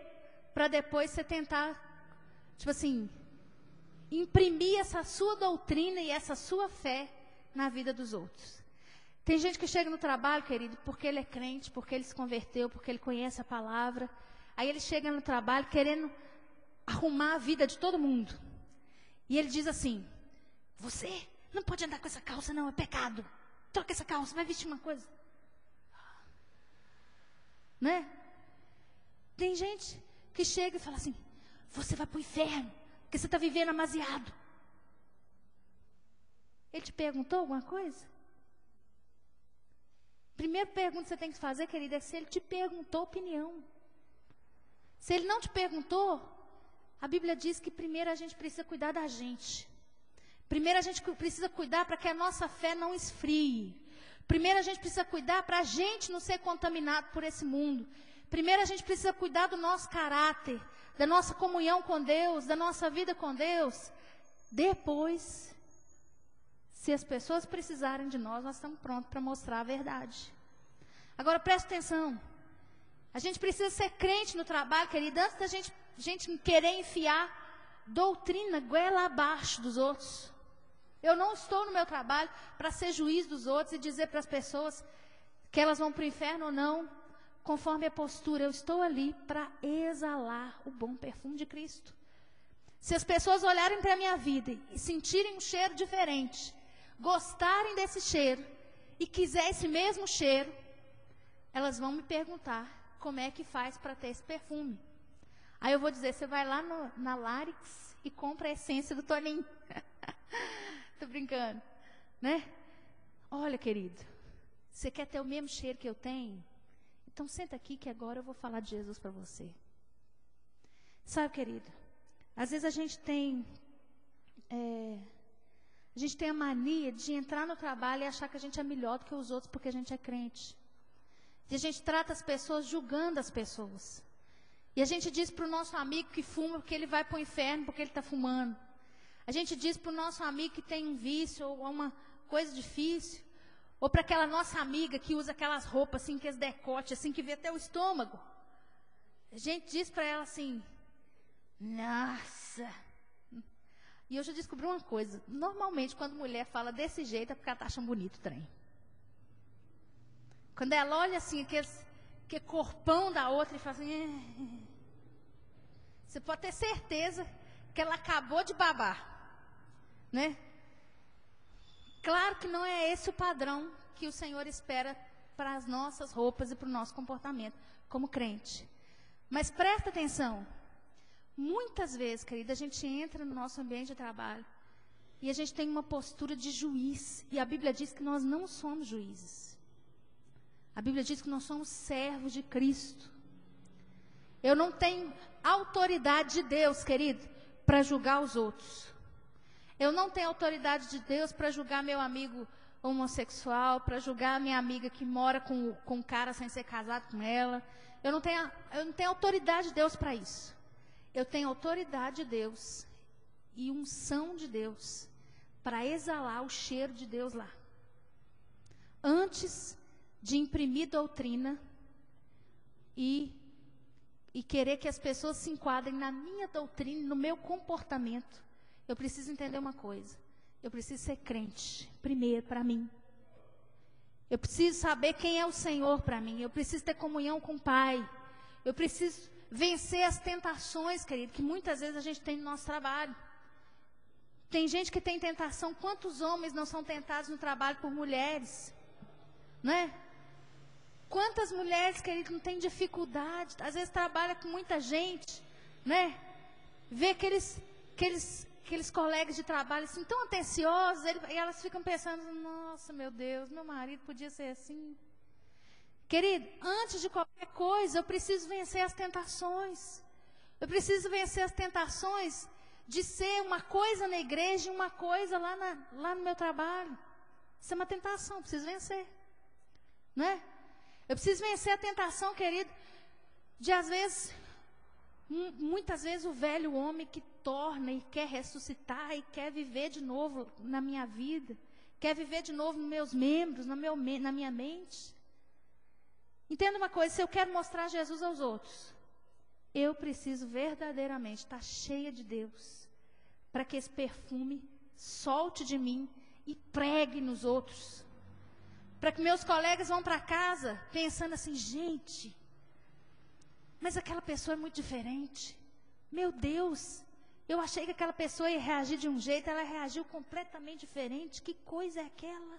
para depois você tentar, tipo assim, imprimir essa sua doutrina e essa sua fé na vida dos outros. Tem gente que chega no trabalho, querido, porque ele é crente, porque ele se converteu, porque ele conhece a palavra. Aí ele chega no trabalho querendo arrumar a vida de todo mundo. E ele diz assim: você não pode andar com essa calça, não, é pecado. Troca essa calça, vai vestir uma coisa. Né? Tem gente que chega e fala assim: você vai para o inferno, porque você está vivendo amasiado. Ele te perguntou alguma coisa? Primeira pergunta que você tem que fazer, querida, é se ele te perguntou opinião. Se ele não te perguntou, a Bíblia diz que primeiro a gente precisa cuidar da gente. Primeiro a gente precisa cuidar para que a nossa fé não esfrie. Primeiro a gente precisa cuidar para a gente não ser contaminado por esse mundo. Primeiro a gente precisa cuidar do nosso caráter, da nossa comunhão com Deus, da nossa vida com Deus. Depois, se as pessoas precisarem de nós estamos prontos para mostrar a verdade. Agora presta atenção. A gente precisa ser crente no trabalho, querido, antes da gente querer enfiar doutrina goela abaixo dos outros. Eu não estou no meu trabalho para ser juiz dos outros e dizer para as pessoas que elas vão para o inferno ou não, conforme a postura. Eu estou ali para exalar o bom perfume de Cristo. Se as pessoas olharem para a minha vida e sentirem um cheiro diferente, gostarem desse cheiro e quiser esse mesmo cheiro, elas vão me perguntar como é que faz para ter esse perfume. Aí eu vou dizer: você vai lá na Larix e compra a essência do Toninho. Tô brincando, né? Olha, querido, você quer ter o mesmo cheiro que eu tenho? Então senta aqui que agora eu vou falar de Jesus para você. Sabe, querido, às vezes a gente tem a mania de entrar no trabalho e achar que a gente é melhor do que os outros porque a gente é crente. E a gente trata as pessoas julgando as pessoas. E a gente diz para o nosso amigo que fuma que ele vai para o inferno porque ele está fumando. A gente diz para o nosso amigo que tem um vício ou uma coisa difícil. Ou para aquela nossa amiga que usa aquelas roupas assim, que é decote, assim, que vê até o estômago. A gente diz para ela assim: nossa. E eu já descobri uma coisa. Normalmente, quando mulher fala desse jeito, é porque ela está achando bonito o trem. Quando ela olha assim, aquele corpão da outra e fala assim... Você pode ter certeza que ela acabou de babar. Né? Claro que não é esse o padrão que o Senhor espera para as nossas roupas e para o nosso comportamento como crente. Mas presta atenção. Muitas vezes, querida, a gente entra no nosso ambiente de trabalho e a gente tem uma postura de juiz. E a Bíblia diz que nós não somos juízes. A Bíblia diz que nós somos servos de Cristo. Eu não tenho autoridade de Deus, querido, para julgar os outros. Eu não tenho autoridade de Deus para julgar meu amigo homossexual, para julgar minha amiga que mora com um cara sem ser casado com ela. Eu não tenho autoridade de Deus para isso. Eu tenho autoridade de Deus e unção de Deus para exalar o cheiro de Deus lá. Antes de imprimir doutrina e querer que as pessoas se enquadrem na minha doutrina, no meu comportamento, eu preciso entender uma coisa. Eu preciso ser crente, primeiro, para mim. Eu preciso saber quem é o Senhor para mim. Eu preciso ter comunhão com o Pai. Eu preciso vencer as tentações, querido, que muitas vezes a gente tem no nosso trabalho. Tem gente que tem tentação. Quantos homens não são tentados no trabalho por mulheres? Né? Quantas mulheres, querido, não têm dificuldade? Às vezes trabalha com muita gente, né? Vê aqueles colegas de trabalho assim, tão atenciosos, e elas ficam pensando: nossa, meu Deus, meu marido podia ser assim. Querido, antes de qualquer coisa, eu preciso vencer as tentações. Eu preciso vencer as tentações de ser uma coisa na igreja e uma coisa lá no meu trabalho. Isso é uma tentação, eu preciso vencer. Né? Eu preciso vencer a tentação, querido, de às vezes, muitas vezes o velho homem que torna e quer ressuscitar e quer viver de novo na minha vida, quer viver de novo nos meus membros, na minha mente. Entenda uma coisa: se eu quero mostrar Jesus aos outros, eu preciso verdadeiramente estar cheia de Deus, para que esse perfume solte de mim e pregue nos outros. Para que meus colegas vão para casa pensando assim, gente, mas aquela pessoa é muito diferente. Meu Deus, eu achei que aquela pessoa ia reagir de um jeito, ela reagiu completamente diferente. Que coisa é aquela?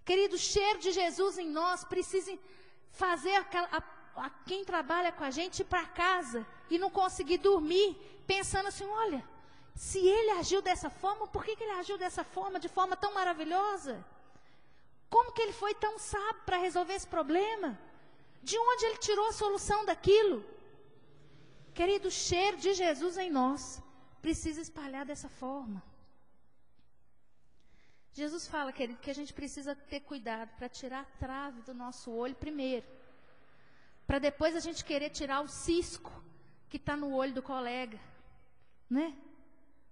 Querido, o cheiro de Jesus em nós precisa fazer a quem trabalha com a gente ir para casa e não conseguir dormir, pensando assim, olha, se ele agiu dessa forma, por que ele agiu dessa forma, de forma tão maravilhosa? Como que ele foi tão sábio para resolver esse problema? De onde ele tirou a solução daquilo? Querido, o cheiro de Jesus em nós precisa espalhar dessa forma. Jesus fala, querido, que a gente precisa ter cuidado para tirar a trave do nosso olho primeiro, para depois a gente querer tirar o cisco que está no olho do colega, né?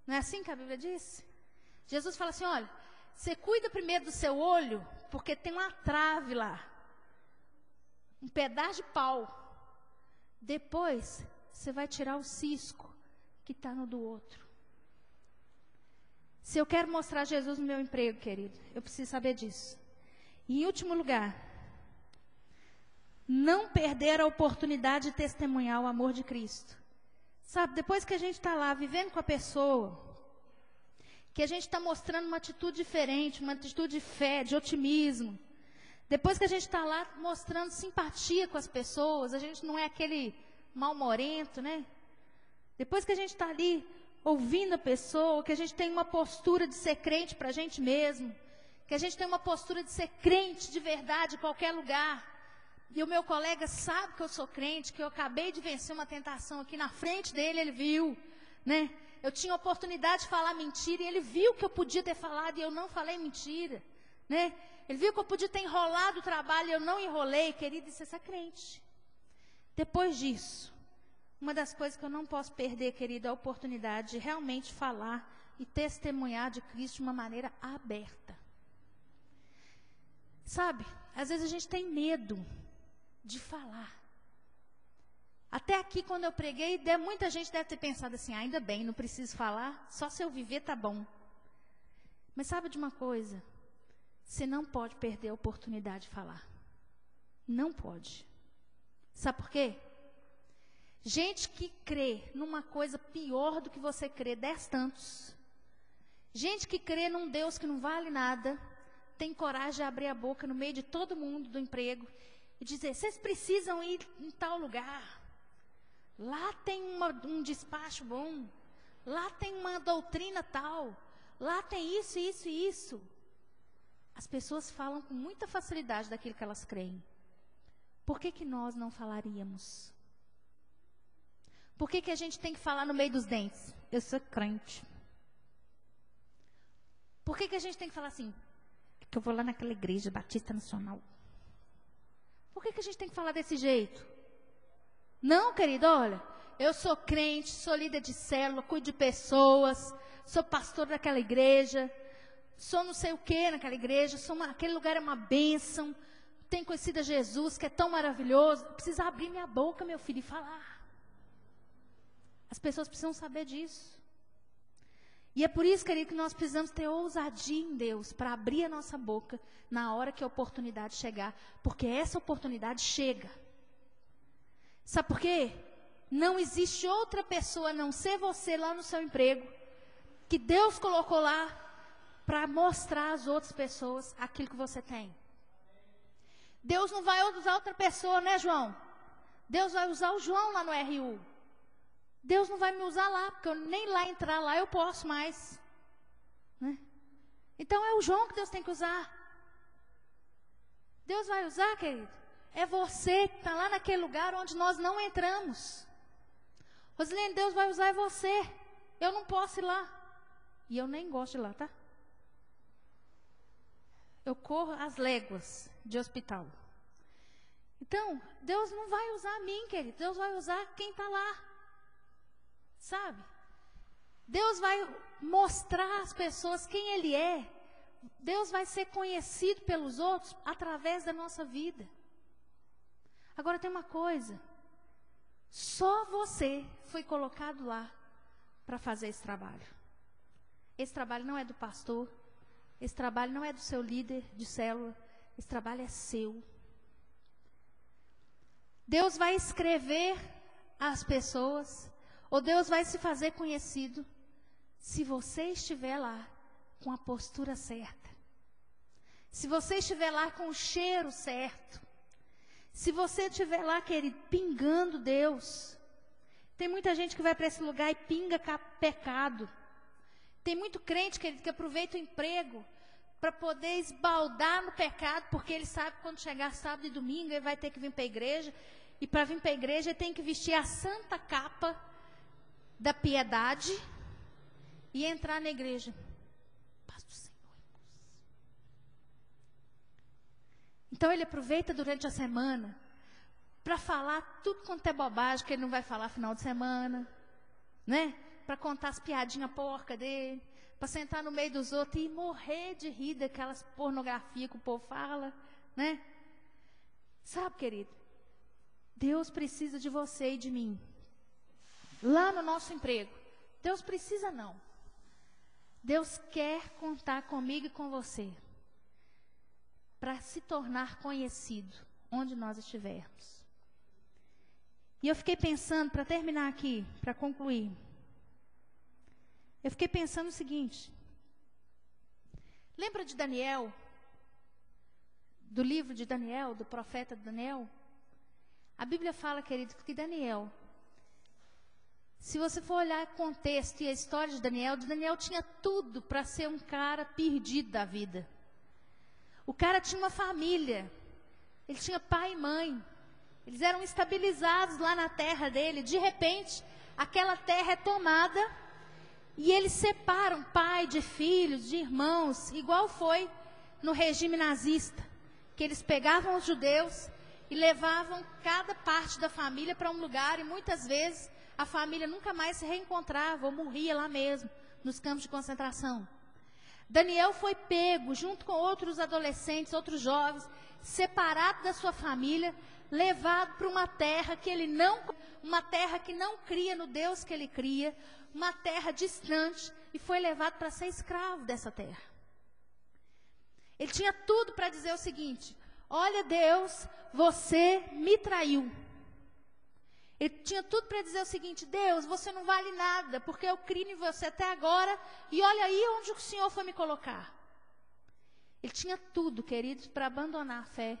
Não é assim que a Bíblia diz? Jesus fala assim, olha, você cuida primeiro do seu olho, porque tem uma trave lá, um pedaço de pau. Depois, você vai tirar o cisco que está no do outro. Se eu quero mostrar Jesus no meu emprego, querido, eu preciso saber disso. E em último lugar, não perder a oportunidade de testemunhar o amor de Cristo. Sabe, depois que a gente está lá vivendo com a pessoa, que a gente está mostrando uma atitude diferente, uma atitude de fé, de otimismo. Depois que a gente está lá mostrando simpatia com as pessoas, a gente não é aquele mal-humorento, né? Depois que a gente está ali ouvindo a pessoa, que a gente tem uma postura de ser crente para a gente mesmo, que a gente tem uma postura de ser crente de verdade em qualquer lugar, e o meu colega sabe que eu sou crente, que eu acabei de vencer uma tentação aqui na frente dele, ele viu, né? Eu tinha a oportunidade de falar mentira, e ele viu que eu podia ter falado, e eu não falei mentira, né? Ele viu que eu podia ter enrolado o trabalho, e eu não enrolei, querido, isso é crente. Depois disso, uma das coisas que eu não posso perder, querido, é a oportunidade de realmente falar e testemunhar de Cristo de uma maneira aberta. Sabe, às vezes a gente tem medo de falar. Até aqui, quando eu preguei, muita gente deve ter pensado assim, ainda bem, não preciso falar, só se eu viver tá bom. Mas sabe de uma coisa? Você não pode perder a oportunidade de falar. Não pode. Sabe por quê? Gente que crê numa coisa pior do que você crê, 10 tantos. Gente que crê num Deus que não vale nada, tem coragem de abrir a boca no meio de todo mundo do emprego e dizer, vocês precisam ir em tal lugar. Lá tem um despacho bom. Lá tem uma doutrina tal. Lá tem isso, isso e isso. As pessoas falam com muita facilidade daquilo que elas creem. Por que nós não falaríamos? Por que a gente tem que falar no meio dos dentes? Eu sou crente. Por que a gente tem que falar assim? É que eu vou lá naquela igreja Batista Nacional. Por que a gente tem que falar desse jeito? Não, querido, olha, eu sou crente, sou líder de célula, cuido de pessoas, sou pastor daquela igreja, sou não sei o que naquela igreja, aquele lugar é uma bênção, tenho conhecido a Jesus, que é tão maravilhoso. Eu preciso abrir minha boca, meu filho, e falar. As pessoas precisam saber disso. E é por isso, querido, que nós precisamos ter ousadia em Deus, para abrir a nossa boca na hora que a oportunidade chegar, porque essa oportunidade chega. Sabe por quê? Não existe outra pessoa, a não ser você lá no seu emprego, que Deus colocou lá para mostrar às outras pessoas aquilo que você tem. Deus não vai usar outra pessoa, né, João? Deus vai usar o João lá no RU. Deus não vai me usar lá, porque eu nem lá entrar lá eu posso mais. Né? Então é o João que Deus tem que usar. Deus vai usar, querido. É você que está lá naquele lugar onde nós não entramos. Rosilene, Deus vai usar é você. Eu não posso ir lá. E eu nem gosto de ir lá, tá? Eu corro as léguas de hospital. Então, Deus não vai usar a mim, querido. Deus vai usar quem está lá. Sabe? Deus vai mostrar às pessoas quem Ele é. Deus vai ser conhecido pelos outros através da nossa vida. Agora tem uma coisa. Só você foi colocado lá para fazer esse trabalho. Esse trabalho não é do pastor, esse trabalho não é do seu líder de célula, esse trabalho é seu. Deus vai escrever as pessoas, ou Deus vai se fazer conhecido, se você estiver lá com a postura certa. Se você estiver lá com o cheiro certo. Se você estiver lá, querido, pingando Deus. Tem muita gente que vai para esse lugar e pinga pecado. Tem muito crente, querido, que aproveita o emprego para poder esbaldar no pecado, porque ele sabe que quando chegar sábado e domingo ele vai ter que vir para a igreja. E para vir para a igreja ele tem que vestir a santa capa da piedade e entrar na igreja. Paz do Senhor. Então ele aproveita durante a semana para falar tudo quanto é bobagem que ele não vai falar final de semana, né? Para contar as piadinhas porcas dele, para sentar no meio dos outros e morrer de rir daquelas pornografias que o povo fala, né? Sabe, querido, Deus precisa de você e de mim. Lá no nosso emprego, Deus precisa não. Deus quer contar comigo e com você, para se tornar conhecido onde nós estivermos. E eu fiquei pensando, para terminar aqui, para concluir, eu fiquei pensando o seguinte: lembra de Daniel? Do livro de Daniel, do profeta Daniel? A Bíblia fala, querido, que Daniel, se você for olhar o contexto e a história de Daniel tinha tudo para ser um cara perdido da vida. O cara tinha uma família, ele tinha pai e mãe, eles eram estabilizados lá na terra dele. De repente, aquela terra é tomada e eles separam pai de filhos, de irmãos, igual foi no regime nazista, que eles pegavam os judeus e levavam cada parte da família para um lugar, e muitas vezes a família nunca mais se reencontrava ou morria lá mesmo, nos campos de concentração. Daniel foi pego junto com outros adolescentes, outros jovens, separado da sua família, levado para uma terra que uma terra que não cria no Deus que ele cria, uma terra distante, e foi levado para ser escravo dessa terra. Ele tinha tudo para dizer o seguinte: olha, Deus, você me traiu. Ele tinha tudo para dizer o seguinte: Deus, você não vale nada, porque eu criei em você até agora, e olha aí onde o Senhor foi me colocar. Ele tinha tudo, queridos, para abandonar a fé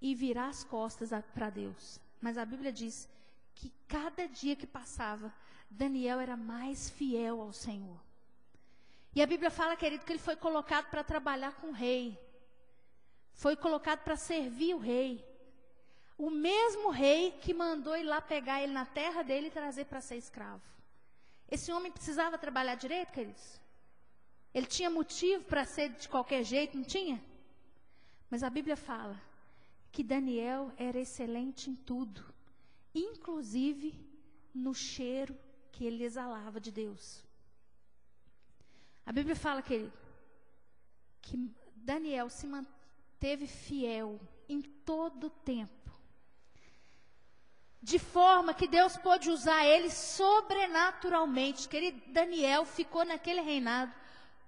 e virar as costas para Deus. Mas a Bíblia diz que cada dia que passava, Daniel era mais fiel ao Senhor. E a Bíblia fala, querido, que ele foi colocado para trabalhar com o rei. Foi colocado para servir o rei. O mesmo rei que mandou ir lá pegar ele na terra dele e trazer para ser escravo. Esse homem precisava trabalhar direito, queridos? Ele tinha motivo para ser de qualquer jeito, não tinha? Mas a Bíblia fala que Daniel era excelente em tudo, inclusive no cheiro que ele exalava de Deus. A Bíblia fala, querido, que Daniel se manteve fiel em todo o tempo, de forma que Deus pôde usar ele sobrenaturalmente. Querido, Daniel ficou naquele reinado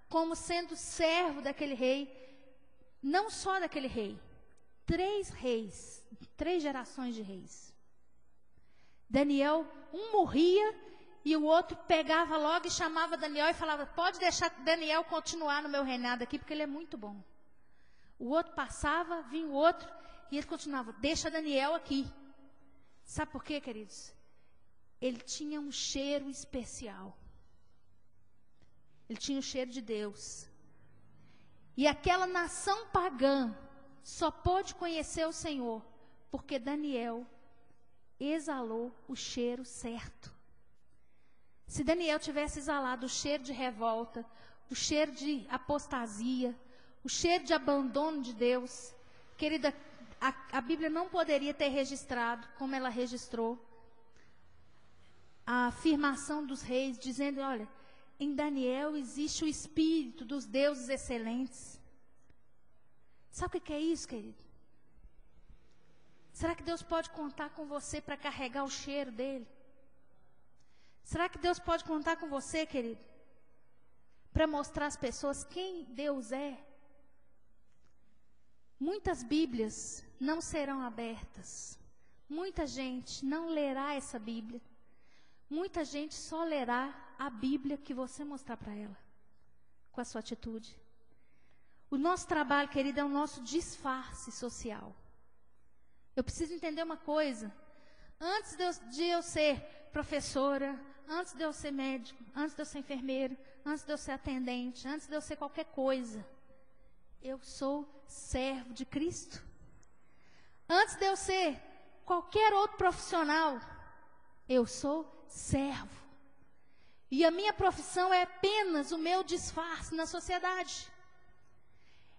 como sendo servo daquele rei, não só daquele rei, 3 reis, 3 gerações de reis. Daniel, um morria e o outro pegava logo e chamava Daniel e falava: pode deixar Daniel continuar no meu reinado aqui, porque ele é muito bom. O outro passava, vinha o outro e ele continuava: deixa Daniel aqui. Sabe por quê, queridos? Ele tinha um cheiro especial. Ele tinha o cheiro de Deus. E aquela nação pagã só pôde conhecer o Senhor porque Daniel exalou o cheiro certo. Se Daniel tivesse exalado o cheiro de revolta, o cheiro de apostasia, o cheiro de abandono de Deus, querida, a Bíblia não poderia ter registrado, como ela registrou, a afirmação dos reis, dizendo: olha, em Daniel existe o espírito dos deuses excelentes. Sabe o que é isso, querido? Será que Deus pode contar com você para carregar o cheiro dele? Será que Deus pode contar com você, querido, para mostrar às pessoas quem Deus é? Muitas Bíblias não serão abertas. Muita gente não lerá essa Bíblia. Muita gente só lerá a Bíblia que você mostrar para ela, com a sua atitude. O nosso trabalho, querido, é o nosso disfarce social. Eu preciso entender uma coisa. Antes de eu ser professora, antes de eu ser médico, antes de eu ser enfermeiro, antes de eu ser atendente, antes de eu ser qualquer coisa, eu sou servo de Cristo. Antes de eu ser qualquer outro profissional, eu sou servo. E a minha profissão é apenas o meu disfarce na sociedade.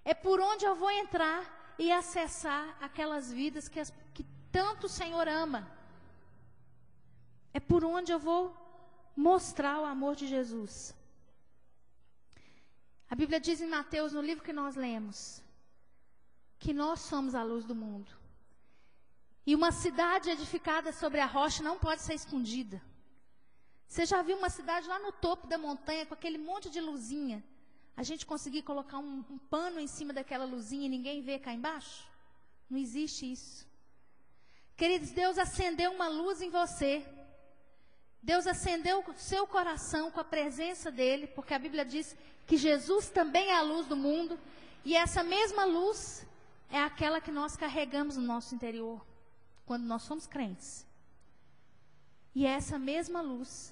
É por onde eu vou entrar e acessar aquelas vidas que tanto o Senhor ama. É por onde eu vou mostrar o amor de Jesus. A Bíblia diz em Mateus, no livro que nós lemos, que nós somos a luz do mundo. E uma cidade edificada sobre a rocha não pode ser escondida. Você já viu uma cidade lá no topo da montanha com aquele monte de luzinha? A gente conseguir colocar um pano em cima daquela luzinha e ninguém vê cá embaixo? Não existe isso. Queridos, Deus acendeu uma luz em você. Deus acendeu o seu coração com a presença dEle, porque a Bíblia diz que Jesus também é a luz do mundo. E essa mesma luz é aquela que nós carregamos no nosso interior, quando nós somos crentes. E é essa mesma luz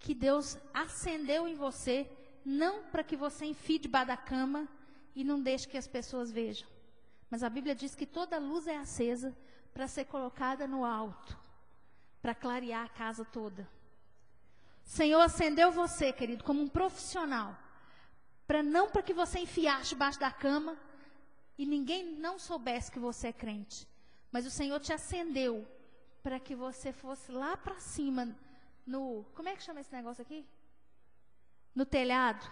que Deus acendeu em você, não para que você enfie debaixo da cama e não deixe que as pessoas vejam. Mas a Bíblia diz que toda luz é acesa para ser colocada no alto, para clarear a casa toda. O Senhor acendeu você, querido, como um profissional, para que você enfiasse debaixo da cama e ninguém não soubesse que você é crente. Mas o Senhor te acendeu para que você fosse lá para cima, como é que chama esse negócio aqui? No telhado,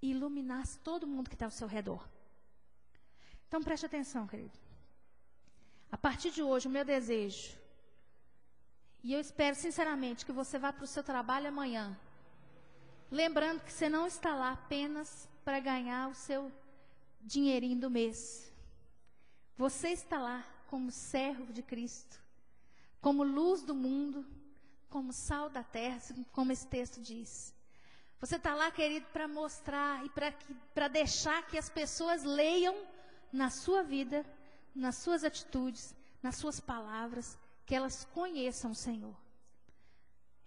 e iluminasse todo mundo que está ao seu redor. Então preste atenção, querido. A partir de hoje, o meu desejo, e eu espero sinceramente que você vá para o seu trabalho amanhã, lembrando que você não está lá apenas para ganhar o seu dinheirinho do mês. Você está lá como servo de Cristo, como luz do mundo, como sal da terra, como esse texto diz. Você está lá, querido, para mostrar e para deixar que as pessoas leiam na sua vida, nas suas atitudes, nas suas palavras, que elas conheçam o Senhor.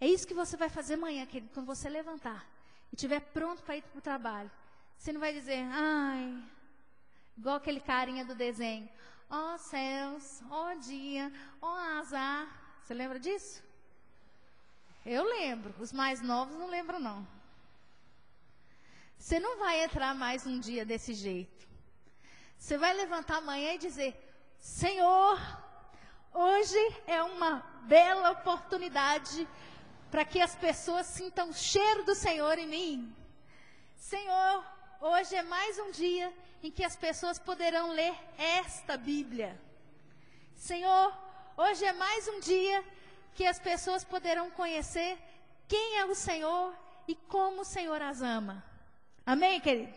É isso que você vai fazer amanhã, querido, quando você levantar e estiver pronto para ir para o trabalho. Você não vai dizer, ai, igual aquele carinha do desenho, ó céus, ó dia, ó azar. Você lembra disso? Eu lembro, os mais novos não lembram não. Você não vai entrar mais um dia desse jeito. Você vai levantar amanhã e dizer, Senhor, hoje é uma bela oportunidade para que as pessoas sintam o cheiro do Senhor em mim. Senhor, hoje é mais um dia em que as pessoas poderão ler esta Bíblia. Senhor, hoje é mais um dia que as pessoas poderão conhecer quem é o Senhor e como o Senhor as ama. Amém, querido?